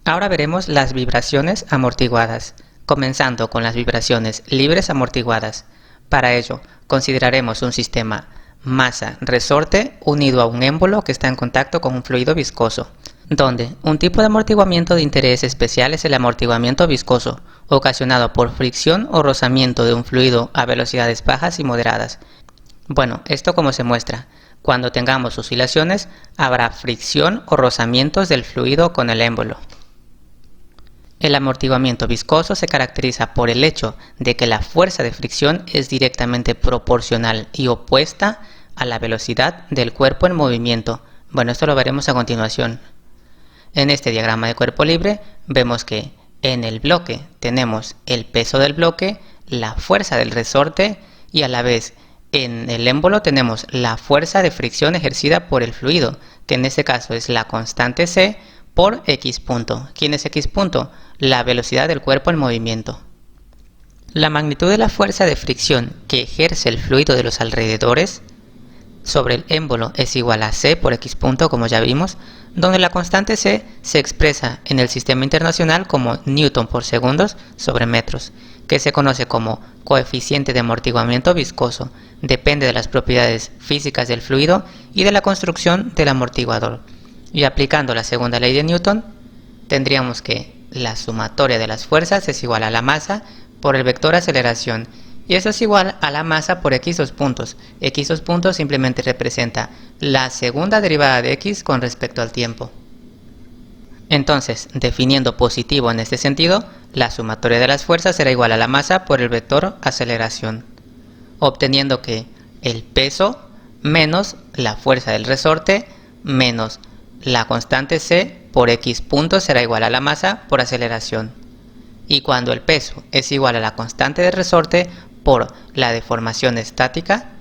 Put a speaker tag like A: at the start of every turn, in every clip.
A: Ahora veremos las vibraciones amortiguadas, comenzando con las vibraciones libres amortiguadas. Para ello, consideraremos un sistema masa-resorte unido a un émbolo que está en contacto con un fluido viscoso, donde un tipo de amortiguamiento de interés especial es el amortiguamiento viscoso, ocasionado por fricción o rozamiento de un fluido a velocidades bajas y moderadas. Bueno, esto como se muestra. Cuando tengamos oscilaciones, habrá fricción o rozamientos del fluido con el émbolo. El amortiguamiento viscoso se caracteriza por el hecho de que la fuerza de fricción es directamente proporcional y opuesta a la velocidad del cuerpo en movimiento. Bueno, esto lo veremos a continuación. En este diagrama de cuerpo libre vemos que en el bloque tenemos el peso del bloque, la fuerza del resorte y a la vez en el émbolo tenemos la fuerza de fricción ejercida por el fluido, que en este caso es la constante C por X punto. ¿Quién es X punto? La velocidad del cuerpo en movimiento. La magnitud de la fuerza de fricción que ejerce el fluido de los alrededores sobre el émbolo es igual a C por X punto, como ya vimos, donde la constante C se expresa en el sistema internacional como Newton por segundos sobre metros, que se conoce como coeficiente de amortiguamiento viscoso. Depende de las propiedades físicas del fluido y de la construcción del amortiguador. Y aplicando la segunda ley de Newton, tendríamos que la sumatoria de las fuerzas es igual a la masa por el vector aceleración, y eso es igual a la masa por x dos puntos. X dos puntos simplemente representa la segunda derivada de x con respecto al tiempo. Entonces, definiendo positivo en este sentido, la sumatoria de las fuerzas será igual a la masa por el vector aceleración, obteniendo que el peso menos la fuerza del resorte menos la constante C por x puntos será igual a la masa por aceleración. Y cuando el peso es igual a la constante de resorte por la deformación estática,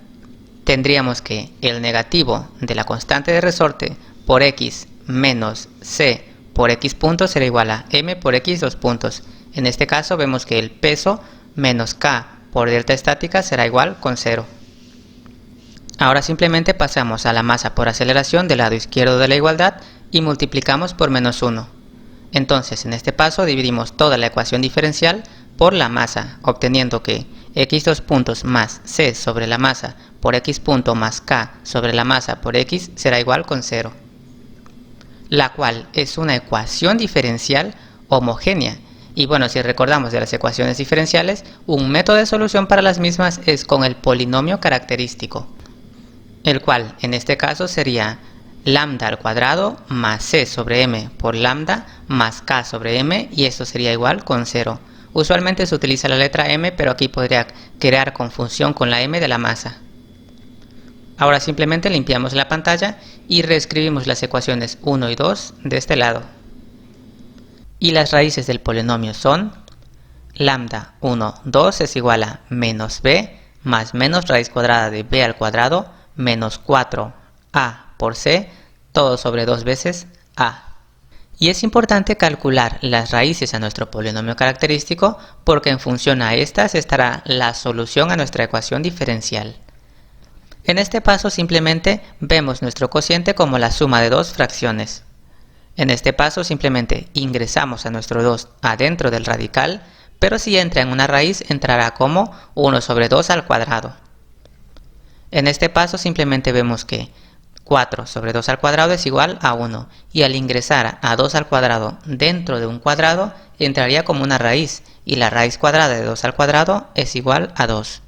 A: tendríamos que el negativo de la constante de resorte por x menos C por x puntos será igual a m por x dos puntos. En este caso vemos que el peso menos k por delta estática será igual con 0. Ahora simplemente pasamos a la masa por aceleración del lado izquierdo de la igualdad y multiplicamos por menos 1. Entonces en este paso dividimos toda la ecuación diferencial por la masa, obteniendo que x dos puntos más c sobre la masa por x punto más k sobre la masa por x será igual con 0, la cual es una ecuación diferencial homogénea. Y bueno, si recordamos de las ecuaciones diferenciales, un método de solución para las mismas es con el polinomio característico, el cual en este caso sería lambda al cuadrado más c sobre m por lambda más k sobre m, y esto sería igual con 0. Usualmente se utiliza la letra m, pero aquí podría crear confusión con la m de la masa. Ahora simplemente limpiamos la pantalla y reescribimos las ecuaciones 1 y 2 de este lado. Y las raíces del polinomio son lambda 1, 2 es igual a menos b más menos raíz cuadrada de b al cuadrado menos 4a por c, todo sobre 2 veces a. Y es importante calcular las raíces a nuestro polinomio característico porque en función a estas estará la solución a nuestra ecuación diferencial. En este paso simplemente vemos nuestro cociente como la suma de dos fracciones. En este paso simplemente ingresamos a nuestro 2 adentro del radical, pero si entra en una raíz entrará como 1 sobre 2 al cuadrado. En este paso simplemente vemos que 4 sobre 2 al cuadrado es igual a 1, y al ingresar a 2 al cuadrado dentro de un cuadrado entraría como una raíz, y la raíz cuadrada de 2 al cuadrado es igual a 2.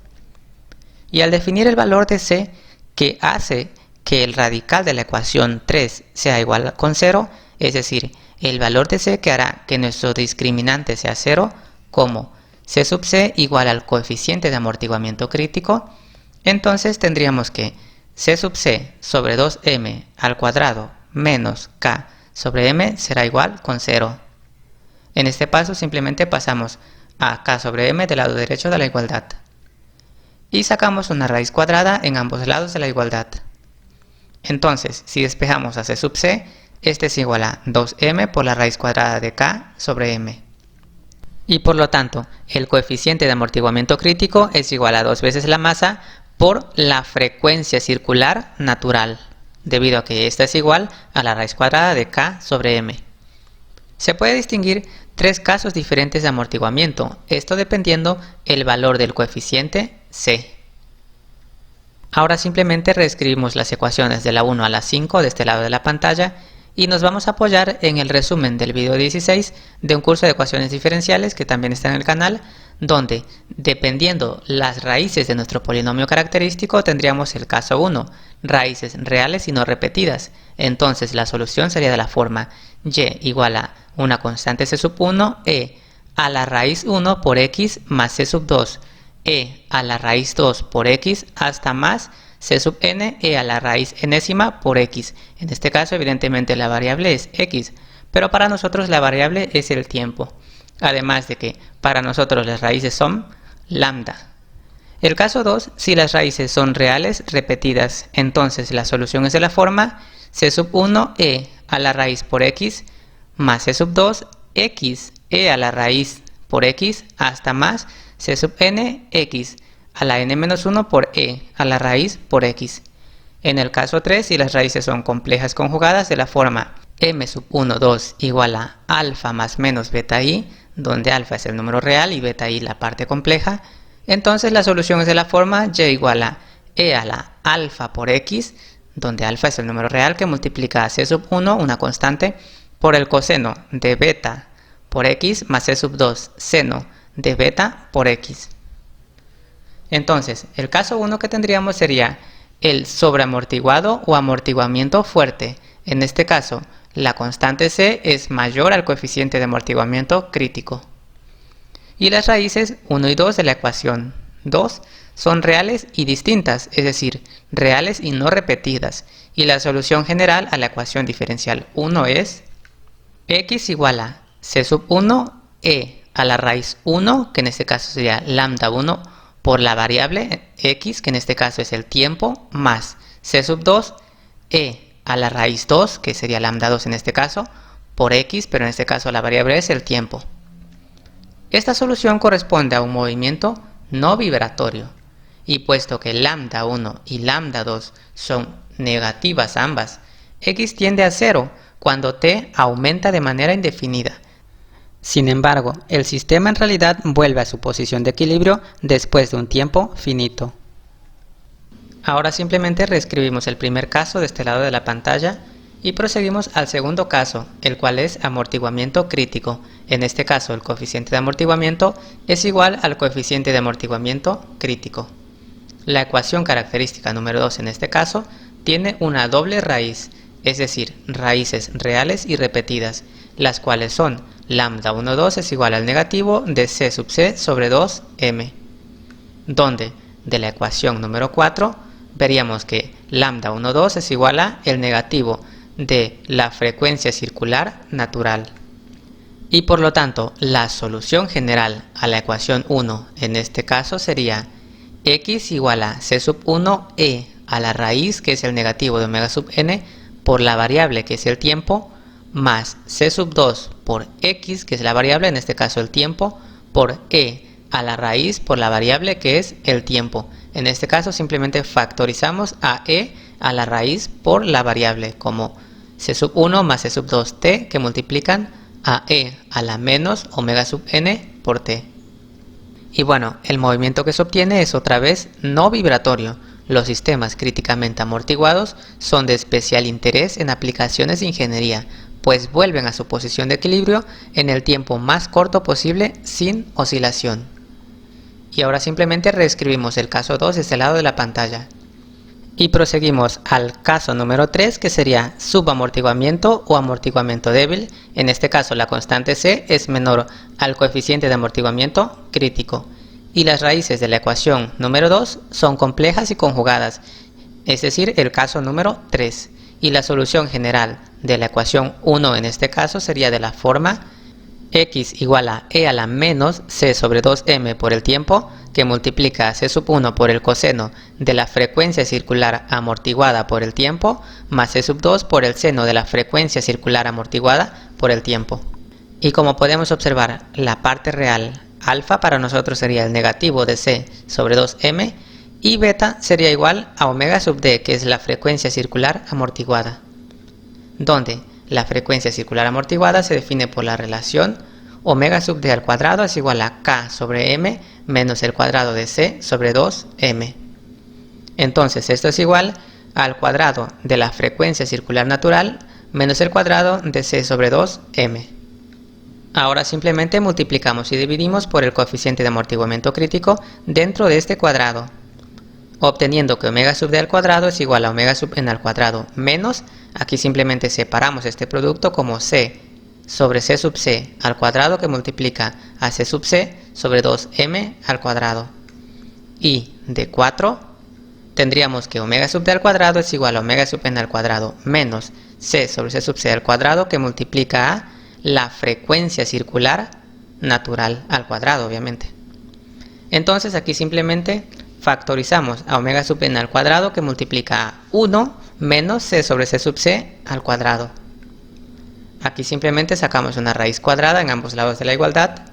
A: Y al definir el valor de c, que hace que el radical de la ecuación 3 sea igual con 0, es decir, el valor de c que hará que nuestro discriminante sea 0, como c sub c igual al coeficiente de amortiguamiento crítico, entonces tendríamos que c sub c sobre 2m al cuadrado menos k sobre m será igual con 0. En este paso simplemente pasamos a k sobre m del lado derecho de la igualdad. Y sacamos una raíz cuadrada en ambos lados de la igualdad. Entonces, si despejamos a c sub c, este es igual a 2m por la raíz cuadrada de k sobre m. Y por lo tanto, el coeficiente de amortiguamiento crítico es igual a 2 veces la masa por la frecuencia circular natural, debido a que esta es igual a la raíz cuadrada de k sobre m. Se puede distinguir tres casos diferentes de amortiguamiento, esto dependiendo el valor del coeficiente C. Ahora simplemente reescribimos las ecuaciones de la 1 a la 5 de este lado de la pantalla y nos vamos a apoyar en el resumen del video 16 de un curso de ecuaciones diferenciales que también está en el canal, donde dependiendo las raíces de nuestro polinomio característico tendríamos el caso 1, raíces reales y no repetidas. Entonces la solución sería de la forma y igual a una constante c sub 1 e a la raíz 1 por x más c sub 2 e a la raíz 2 por x hasta más c sub n e a la raíz enésima por x. En este caso evidentemente la variable es x, pero para nosotros la variable es el tiempo. Además de que para nosotros las raíces son lambda. El caso 2, si las raíces son reales repetidas, entonces la solución es de la forma c sub 1 e a la raíz por x más c sub 2 x e a la raíz por x hasta más c sub n x a la n-1 por e a la raíz por x. En el caso 3, si las raíces son complejas conjugadas, de la forma m sub 1, 2 igual a alfa más menos beta i, donde alfa es el número real y beta i la parte compleja, entonces la solución es de la forma y igual a e a la alfa por x, donde alfa es el número real que multiplica a c sub 1, una constante, por el coseno de beta por x más c sub 2 seno de beta por x. Entonces, el caso 1 que tendríamos sería el sobreamortiguado o amortiguamiento fuerte. En este caso, la constante c es mayor al coeficiente de amortiguamiento crítico. Y las raíces 1 y 2 de la ecuación 2 son reales y distintas, es decir, reales y no repetidas. Y la solución general a la ecuación diferencial 1 es x igual a c sub 1 e a la raíz 1, que en este caso sería lambda 1, por la variable x, que en este caso es el tiempo, más c sub 2 e a la raíz 2, que sería lambda 2 en este caso, por x, pero en este caso la variable es el tiempo. Esta solución corresponde a un movimiento no vibratorio, y puesto que lambda 1 y lambda 2 son negativas ambas, x tiende a 0 cuando t aumenta de manera indefinida. Sin embargo, el sistema en realidad vuelve a su posición de equilibrio después de un tiempo finito. Ahora simplemente reescribimos el primer caso de este lado de la pantalla y proseguimos al segundo caso, el cual es amortiguamiento crítico. En este caso, el coeficiente de amortiguamiento es igual al coeficiente de amortiguamiento crítico. La ecuación característica número 2 en este caso tiene una doble raíz, es decir, raíces reales y repetidas, las cuales son lambda 1, 2 es igual al negativo de c sub c sobre 2m, donde de la ecuación número 4 veríamos que lambda 1, 2 es igual a el negativo de la frecuencia circular natural. Y por lo tanto, la solución general a la ecuación 1 en este caso sería x igual a c sub 1 e a la raíz, que es el negativo de omega sub n, por la variable que es el tiempo, más c sub 2 por x, que es la variable, en este caso el tiempo, por e a la raíz por la variable que es el tiempo. En este caso simplemente factorizamos a e a la raíz por la variable, como c sub 1 más c sub 2 t, que multiplican a e a la menos omega sub n por t. Y bueno, el movimiento que se obtiene es otra vez no vibratorio. Los sistemas críticamente amortiguados son de especial interés en aplicaciones de ingeniería, pues vuelven a su posición de equilibrio en el tiempo más corto posible sin oscilación. Y ahora simplemente reescribimos el caso 2 de este lado de la pantalla. Y proseguimos al caso número 3, que sería subamortiguamiento o amortiguamiento débil. En este caso la constante c es menor al coeficiente de amortiguamiento crítico. Y las raíces de la ecuación número 2 son complejas y conjugadas, es decir, el caso número 3. Y la solución general de la ecuación 1 en este caso sería de la forma x igual a e a la menos c sobre 2m por el tiempo, que multiplica a c sub 1 por el coseno de la frecuencia circular amortiguada por el tiempo, más c sub 2 por el seno de la frecuencia circular amortiguada por el tiempo. Y como podemos observar, la parte real alfa para nosotros sería el negativo de c sobre 2m, y beta sería igual a omega sub d, que es la frecuencia circular amortiguada, donde la frecuencia circular amortiguada se define por la relación omega sub d al cuadrado es igual a k sobre m menos el cuadrado de c sobre 2m. Entonces esto es igual al cuadrado de la frecuencia circular natural menos el cuadrado de c sobre 2m. Ahora simplemente multiplicamos y dividimos por el coeficiente de amortiguamiento crítico dentro de este cuadrado, obteniendo que omega sub d al cuadrado es igual a omega sub n al cuadrado menos, aquí simplemente separamos este producto como c sobre c sub c al cuadrado que multiplica a c sub c sobre 2m al cuadrado. Y de 4 tendríamos que omega sub d al cuadrado es igual a omega sub n al cuadrado menos c sobre c sub c al cuadrado que multiplica a la frecuencia circular natural al cuadrado, obviamente. Entonces aquí simplemente factorizamos a omega sub n al cuadrado que multiplica a 1 menos c sobre c sub c al cuadrado. Aquí simplemente sacamos una raíz cuadrada en ambos lados de la igualdad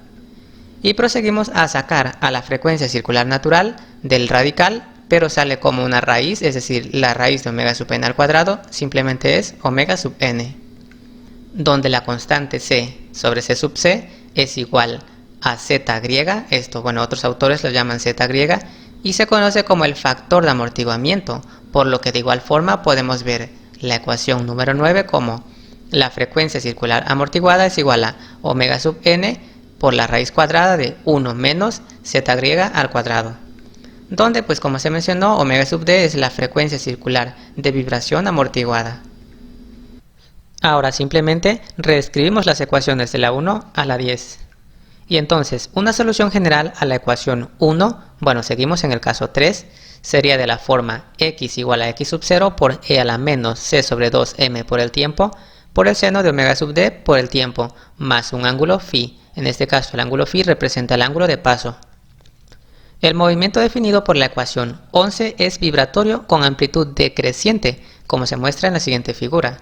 A: y proseguimos a sacar a la frecuencia circular natural del radical, pero sale como una raíz, es decir, la raíz de omega sub n al cuadrado simplemente es omega sub n, donde la constante c sobre c sub c es igual a z griega, esto, bueno, otros autores lo llaman z griega, y se conoce como el factor de amortiguamiento, por lo que de igual forma podemos ver la ecuación número 9 como la frecuencia circular amortiguada es igual a omega sub n por la raíz cuadrada de 1 menos z griega al cuadrado, donde pues como se mencionó omega sub d es la frecuencia circular de vibración amortiguada. Ahora simplemente reescribimos las ecuaciones de la 1 a la 10. Y entonces una solución general a la ecuación 1, bueno, seguimos en el caso 3, sería de la forma x igual a x sub 0 por e a la menos c sobre 2m por el tiempo por el seno de omega sub d por el tiempo más un ángulo phi. En este caso el ángulo phi representa el ángulo de paso. El movimiento definido por la ecuación 11 es vibratorio con amplitud decreciente, como se muestra en la siguiente figura,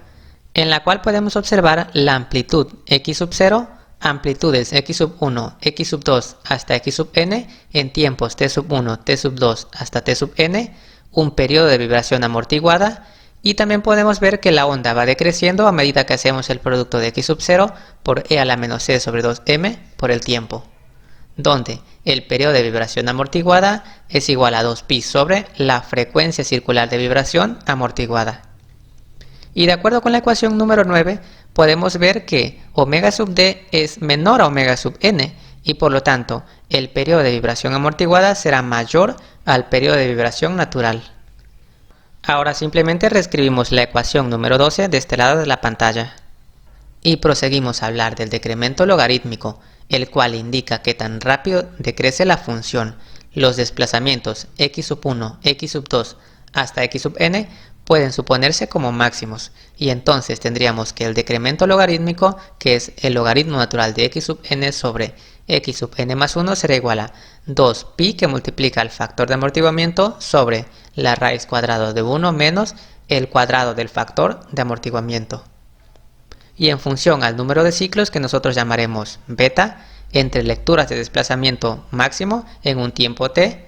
A: en la cual podemos observar la amplitud x sub 0, amplitudes x sub 1, x sub 2 hasta x sub n en tiempos t sub 1, t sub 2 hasta t sub n, un periodo de vibración amortiguada, y también podemos ver que la onda va decreciendo a medida que hacemos el producto de x sub 0 por e a la menos c sobre 2m por el tiempo, donde el periodo de vibración amortiguada es igual a 2pi sobre la frecuencia circular de vibración amortiguada. Y de acuerdo con la ecuación número 9, podemos ver que omega sub d es menor a omega sub n y por lo tanto el periodo de vibración amortiguada será mayor al periodo de vibración natural. Ahora simplemente reescribimos la ecuación número 12 de este lado de la pantalla. Y proseguimos a hablar del decremento logarítmico, el cual indica que tan rápido decrece la función. Los desplazamientos x sub 1, x sub 2 hasta x sub n pueden suponerse como máximos, y entonces tendríamos que el decremento logarítmico, que es el logaritmo natural de x sub n sobre x sub n más 1, será igual a 2pi que multiplica el factor de amortiguamiento sobre la raíz cuadrada de 1 menos el cuadrado del factor de amortiguamiento. Y en función al número de ciclos que nosotros llamaremos beta, entre lecturas de desplazamiento máximo en un tiempo t,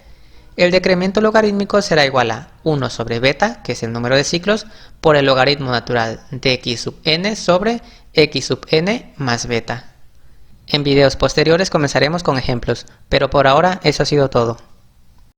A: el decremento logarítmico será igual a 1 sobre beta, que es el número de ciclos, por el logaritmo natural de x sub n sobre x sub n más beta. En videos posteriores comenzaremos con ejemplos, pero por ahora eso ha sido todo.